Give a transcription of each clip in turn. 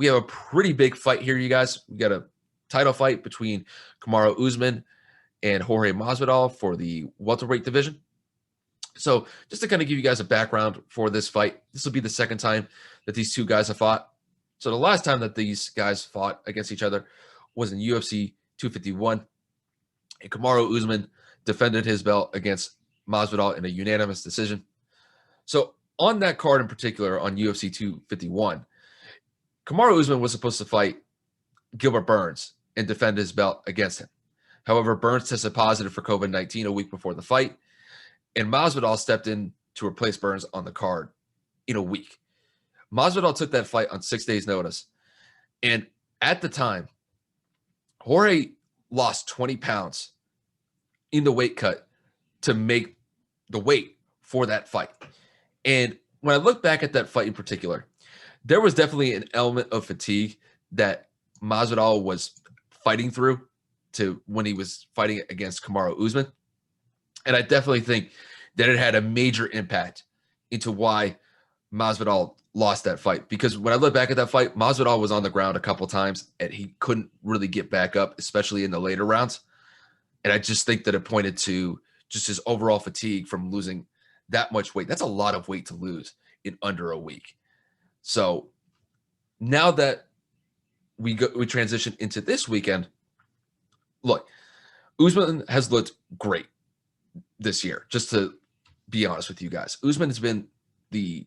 we have a pretty big fight here, you guys. We got a title fight between Kamaru Usman and Jorge Masvidal for the welterweight division. So just to kind of give you guys a background for this fight, this will be the second time that these two guys have fought. So the last time that these guys fought against each other was in UFC 251. And Kamaru Usman defended his belt against Masvidal in a unanimous decision. So on that card in particular, on UFC 251, Kamaru Usman was supposed to fight Gilbert Burns and defend his belt against him. However, Burns tested positive for COVID-19 a week before the fight, and Masvidal stepped in to replace Burns on the card in a week. Masvidal took that fight on 6 days' notice, and at the time, Jorge lost 20 pounds in the weight cut to make the weight for that fight. And when I look back at that fight in particular, there was definitely an element of fatigue that Masvidal was fighting through to when he was fighting against Kamaru Usman. And I definitely think that it had a major impact into why Masvidal lost that fight. Because when I look back at that fight, Masvidal was on the ground a couple times and he couldn't really get back up, especially in the later rounds. And I just think that it pointed to just his overall fatigue from losing that much weight. That's a lot of weight to lose in under a week. So now that we transition into this weekend, look, Usman has looked great this year, just to be honest with you guys. Usman has been the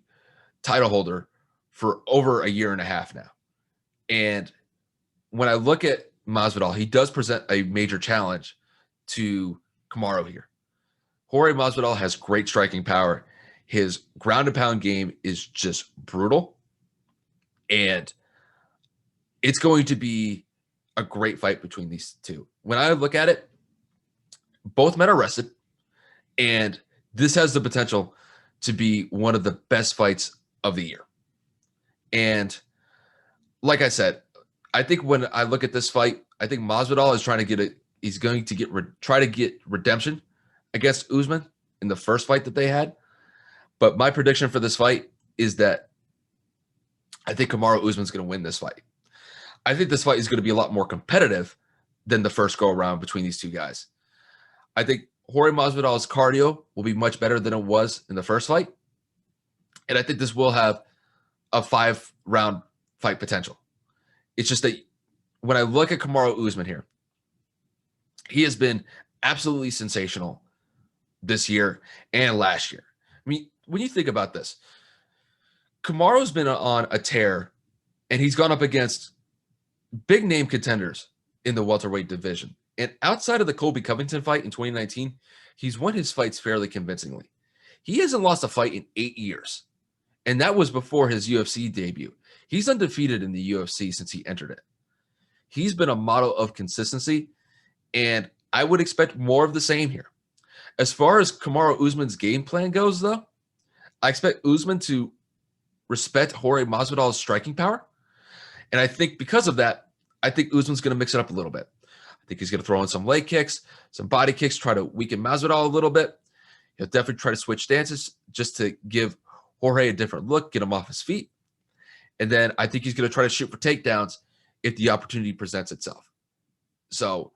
title holder for over a year and a half now. And when I look at Masvidal, he does present a major challenge to Kamaru here. Jorge Masvidal has great striking power. His ground and pound game is just brutal. And it's going to be a great fight between these two. When I look at it, both men are rested. And this has the potential to be one of the best fights of the year. And like I said, I think when I look at this fight, I think Masvidal is trying to get it. He's going to try to get redemption against Usman in the first fight that they had. But my prediction for this fight is that I think Kamaru Usman's going to win this fight. I think this fight is going to be a lot more competitive than the first go around between these two guys. I think Jorge Masvidal's cardio will be much better than it was in the first fight. And I think this will have a 5-round fight potential. It's just that when I look at Kamaru Usman here, he has been absolutely sensational this year and last year. I mean, when you think about this, Kamaru's been on a tear, and he's gone up against big name contenders in the welterweight division. And outside of the Colby Covington fight in 2019, he's won his fights fairly convincingly. He hasn't lost a fight in 8 years, and that was before his UFC debut. He's undefeated in the UFC since he entered it. He's been a model of consistency, and I would expect more of the same here. As far as Kamaru Usman's game plan goes, though, I expect Usman to respect Jorge Masvidal's striking power. And I think because of that, I think Usman's going to mix it up a little bit. I think he's going to throw in some leg kicks, some body kicks, try to weaken Masvidal a little bit. He'll definitely try to switch stances just to give Jorge a different look, get him off his feet. And then I think he's going to try to shoot for takedowns if the opportunity presents itself. So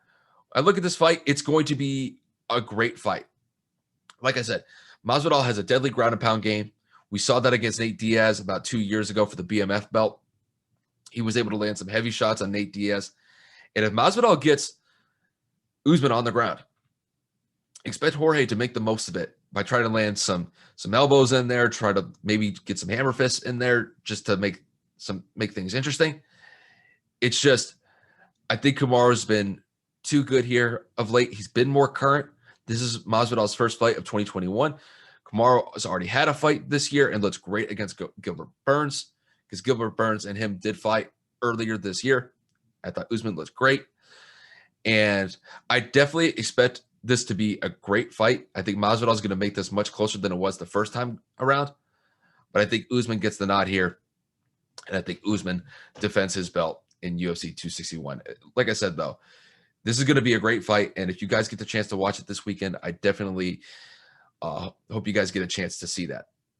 I look at this fight, it's going to be a great fight. Like I said, Masvidal has a deadly ground and pound game. We saw that against Nate Diaz about 2 years ago for the BMF belt. He was able to land some heavy shots on Nate Diaz. And if Masvidal gets Usman on the ground, expect Jorge to make the most of it by trying to land some elbows in there, try to maybe get some hammer fists in there just to make things interesting. It's just, I think Kamaru's been too good here of late. He's been more current. This is Masvidal's first fight of 2021. Kamaru has already had a fight this year and looks great against Gilbert Burns, because Gilbert Burns and him did fight earlier this year. I thought Usman looked great. And I definitely expect this to be a great fight. I think Masvidal is going to make this much closer than it was the first time around. But I think Usman gets the nod here. And I think Usman defends his belt in UFC 261. Like I said, though, this is going to be a great fight. And if you guys get the chance to watch it this weekend, I definitely hope you guys get a chance to see that.